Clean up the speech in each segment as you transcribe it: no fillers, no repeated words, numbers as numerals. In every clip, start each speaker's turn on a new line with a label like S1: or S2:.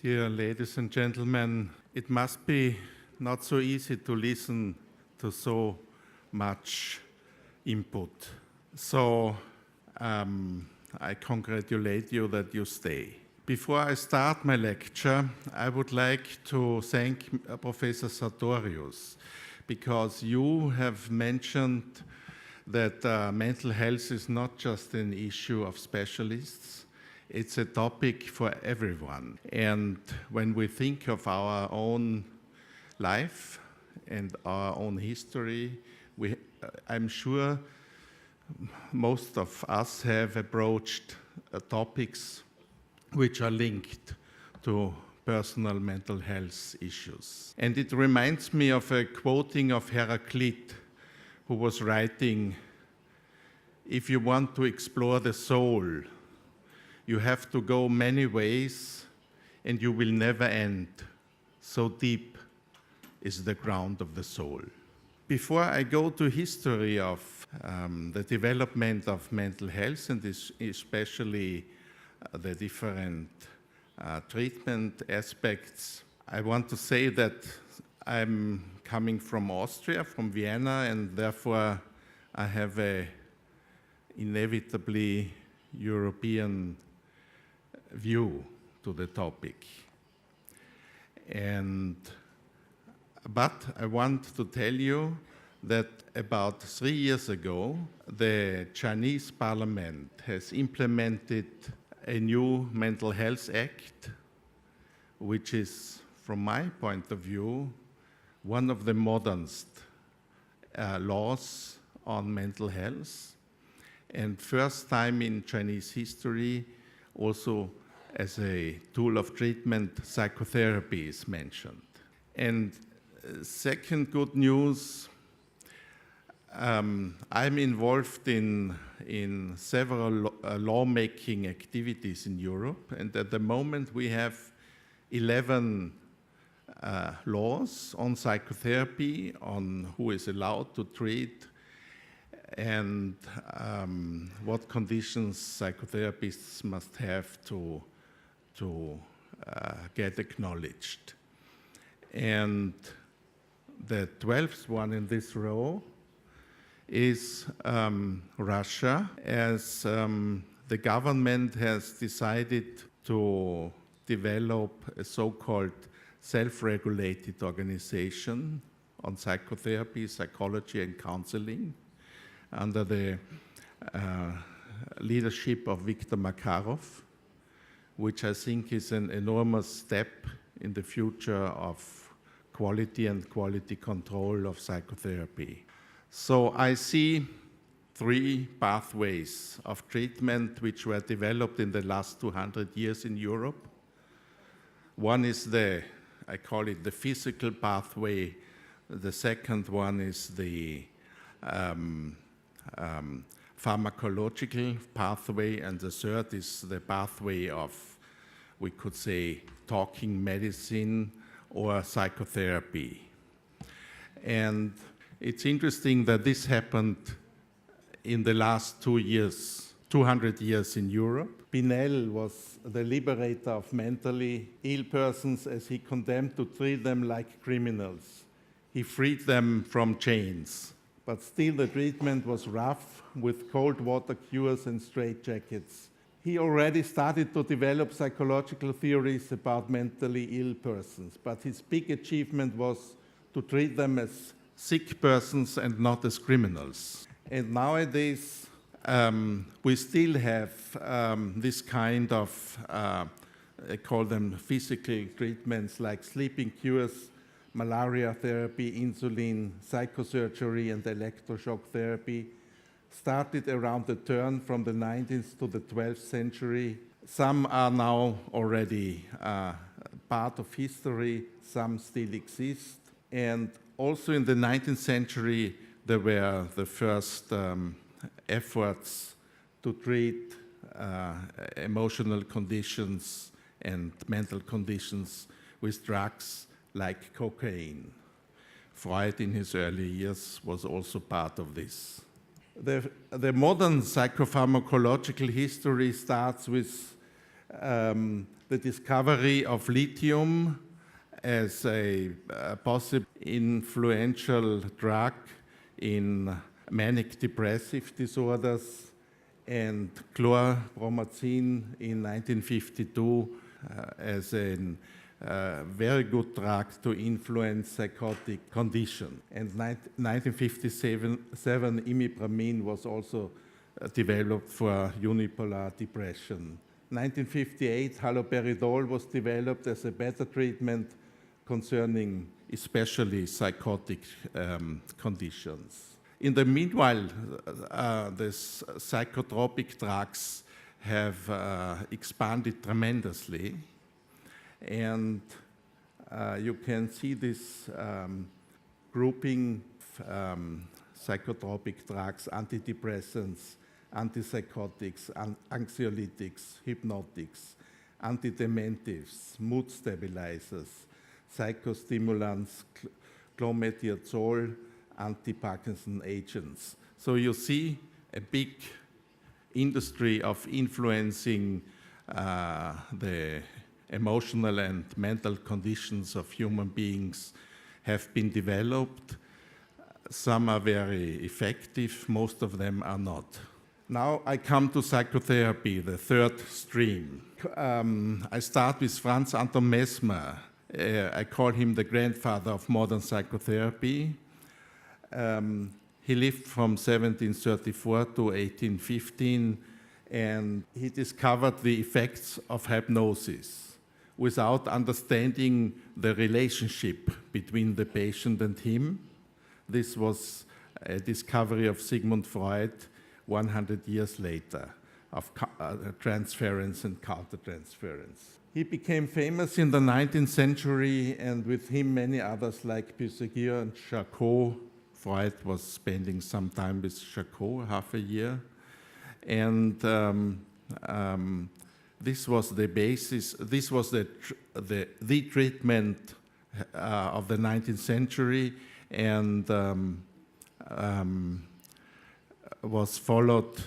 S1: Dear ladies and gentlemen, it must be not so easy to listen to so much input. So I congratulate you that you stay. Before I start my lecture, I would like to thank Professor Sartorius, because you have mentioned that mental health is not just an issue of specialists, it's a topic for everyone. And when we think of our own life and our own history, I'm sure most of us have approached topics which are linked to personal mental health issues. And it reminds me of a quoting of Heraclit, who was writing, "If you want to explore the soul, you have to go many ways and you will never end. So deep is the ground of the soul." Before I go to history of the development of mental health and especially the different treatment aspects, I want to say that I'm coming from Austria, from Vienna, and therefore I have a inevitably European view to the topic. But I want to tell you that about 3 years ago, the Chinese parliament has implemented a new mental health act, which is, from my point of view, one of the modernest laws on mental health, and first time in Chinese history also as a tool of treatment, psychotherapy is mentioned. And second good news, I'm involved in several lawmaking activities in Europe, and at the moment we have 11 laws on psychotherapy, on who is allowed to treat, and what conditions psychotherapists must have to get acknowledged. And the 12th one in this row is Russia, as the government has decided to develop a so-called self-regulated organization on psychotherapy, psychology, and counseling under the leadership of Viktor Makarov, which I think is an enormous step in the future of quality and quality control of psychotherapy. So I see 3 pathways of treatment which were developed in the last 200 years in Europe. One is I call it the physical pathway. The second one is the pharmacological pathway, and the third is the pathway of, we could say, talking medicine or psychotherapy. And it's interesting that this happened in the last 200 years in Europe. Pinel was the liberator of mentally ill persons, as he condemned to treat them like criminals. He freed them from chains. But still the treatment was rough, with cold water cures and straitjackets. He already started to develop psychological theories about mentally ill persons, but his big achievement was to treat them as sick persons and not as criminals. And nowadays, we still have this kind of, I call them physical treatments, like sleeping cures, malaria therapy, insulin, psychosurgery, and electroshock therapy, started around the turn from the 19th to the 12th century. Some are now already part of history, some still exist. And also in the 19th century, there were the first efforts to treat emotional conditions and mental conditions with drugs like cocaine. Freud in his early years was also part of this. The modern psychopharmacological history starts with the discovery of lithium as a possible influential drug in manic depressive disorders, and chlorpromazine in 1952 as a very good drug to influence psychotic condition. And 1957, imipramine was also developed for unipolar depression. 1958, haloperidol was developed as a better treatment concerning especially psychotic conditions. In the meanwhile, the psychotropic drugs have expanded tremendously, and you can see this grouping psychotropic drugs, antidepressants, antipsychotics, anxiolytics, hypnotics, antidementives, mood stabilizers, psychostimulants, clometiazole, anti-Parkinson agents. So you see a big industry of influencing the emotional and mental conditions of human beings have been developed. Some are very effective, most of them are not. Now I come to psychotherapy, the third stream. I start with Franz Anton Mesmer. I call him the grandfather of modern psychotherapy. He lived from 1734 to 1815, and he discovered the effects of hypnosis without understanding the relationship between the patient and him. This was a discovery of Sigmund Freud 100 years later, of transference and countertransference. He became famous in the 19th century, and with him many others like Puységur and Charcot. Freud was spending some time with Charcot, half a year. And this was the basis, this was the treatment of the 19th century, and was followed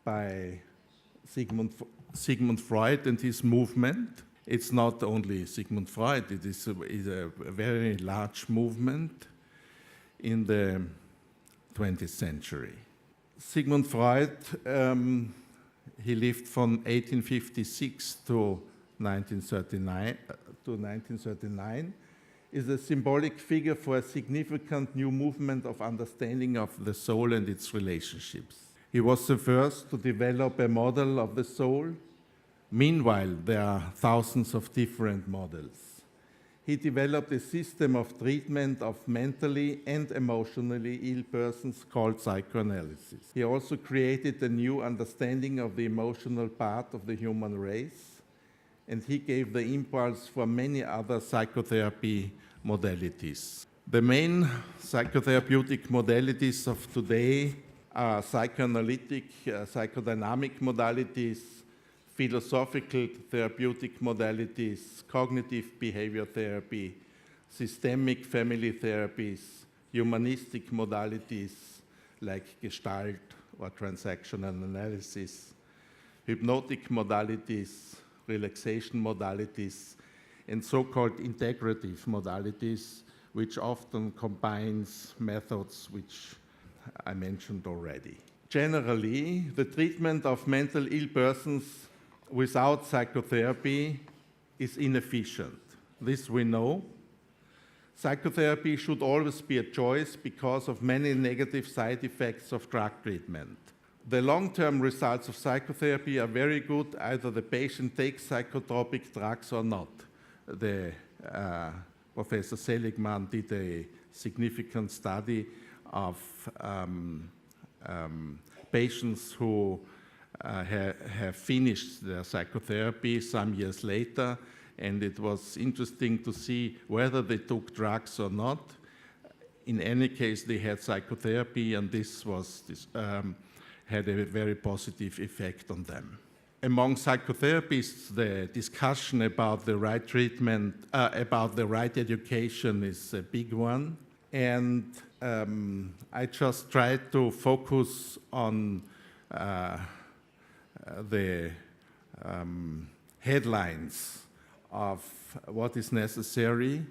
S1: by Sigmund Freud and his movement. It's not only Sigmund Freud, it is a very large movement in the 20th century. Sigmund Freud, he lived from 1856 to 1939, is a symbolic figure for a significant new movement of understanding of the soul and its relationships. He was the first to develop a model of the soul. Meanwhile, there are thousands of different models. He developed a system of treatment of mentally and emotionally ill persons called psychoanalysis. He also created a new understanding of the emotional part of the human race, and he gave the impulse for many other psychotherapy modalities. The main psychotherapeutic modalities of today are psychoanalytic, psychodynamic modalities, philosophical therapeutic modalities, cognitive behavior therapy, systemic family therapies, humanistic modalities like Gestalt or transactional analysis, hypnotic modalities, relaxation modalities, and so-called integrative modalities, which often combines methods which I mentioned already. Generally, the treatment of mental ill persons without psychotherapy is inefficient. This we know. Psychotherapy should always be a choice because of many negative side effects of drug treatment. The long-term results of psychotherapy are very good, either the patient takes psychotropic drugs or not. Professor Seligman did a significant study of patients who have finished their psychotherapy some years later, and it was interesting to see whether they took drugs or not. In any case, they had psychotherapy, and this had a very positive effect on them. Among psychotherapists, the discussion about the right treatment, about the right education is a big one. And I just tried to focus on the headlines of what is necessary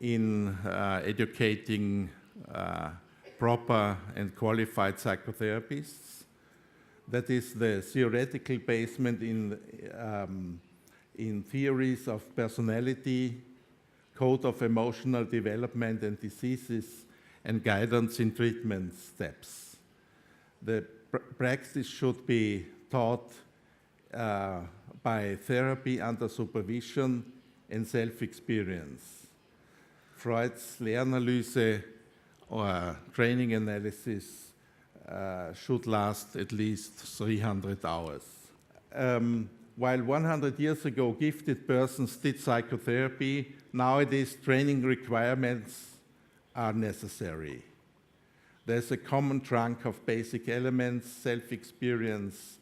S1: in educating proper and qualified psychotherapists. That is the theoretical basement in theories of personality, code of emotional development and diseases, and guidance in treatment steps. The practice should be taught by therapy under supervision and self-experience. Freud's Lehranalyse or training analysis should last at least 300 hours. While 100 years ago gifted persons did psychotherapy, nowadays training requirements are necessary. There's a common trunk of basic elements: self-experience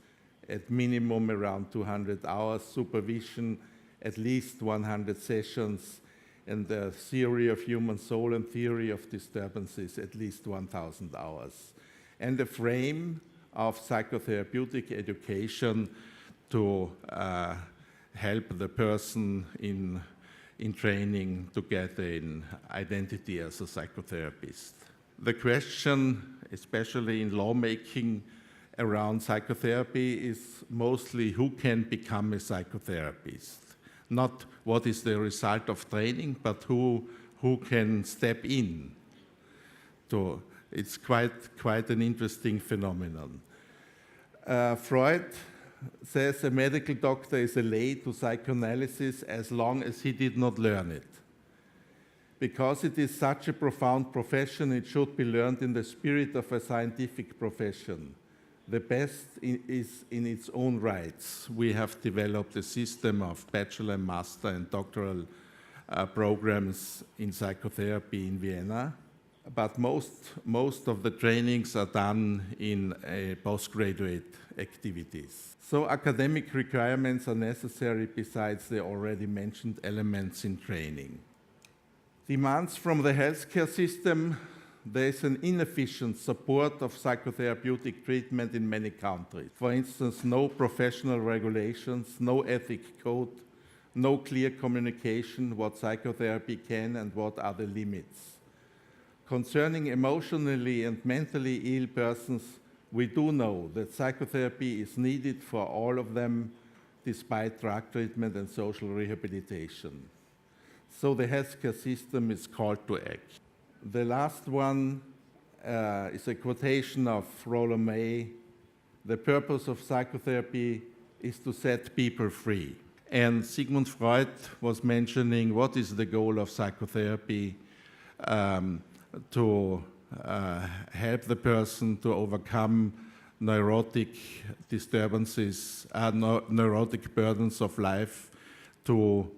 S1: at minimum around 200 hours, supervision at least 100 sessions, and the theory of human soul and theory of disturbances at least 1,000 hours. And a frame of psychotherapeutic education to help the person in training to get an identity as a psychotherapist. The question, especially in lawmaking around psychotherapy, is mostly who can become a psychotherapist. Not what is the result of training, but who can step in. It's quite an interesting phenomenon. Freud says a medical doctor is a lay to psychoanalysis as long as he did not learn it. Because it is such a profound profession, it should be learned in the spirit of a scientific profession. The best is in its own rights. We have developed a system of bachelor, master, and doctoral programs in psychotherapy in Vienna, but most of the trainings are done in postgraduate activities. So academic requirements are necessary besides the already mentioned elements in training. Demands from the healthcare system: there is an inefficient support of psychotherapeutic treatment in many countries. For instance, no professional regulations, no ethic code, no clear communication what psychotherapy can and what are the limits. Concerning emotionally and mentally ill persons, we do know that psychotherapy is needed for all of them, despite drug treatment and social rehabilitation. So the healthcare system is called to act. The last one is a quotation of Rollo May: "The purpose of psychotherapy is to set people free." And Sigmund Freud was mentioning what is the goal of psychotherapy: to help the person to overcome neurotic disturbances, neurotic burdens of life, to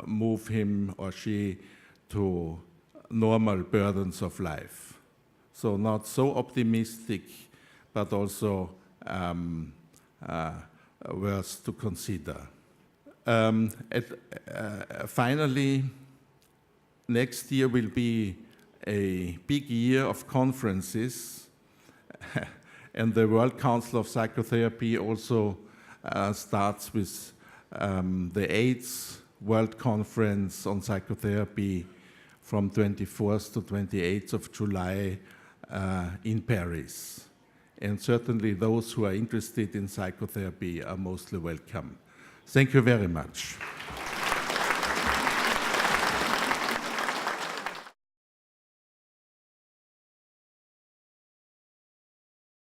S1: move him or she to normal burdens of life. So not so optimistic, but also worth to consider. Finally, next year will be a big year of conferences, and the World Council of Psychotherapy also starts with the 8th World Conference on Psychotherapy from 24th to 28th of July in Paris. And certainly those who are interested in psychotherapy are mostly welcome. Thank you very much.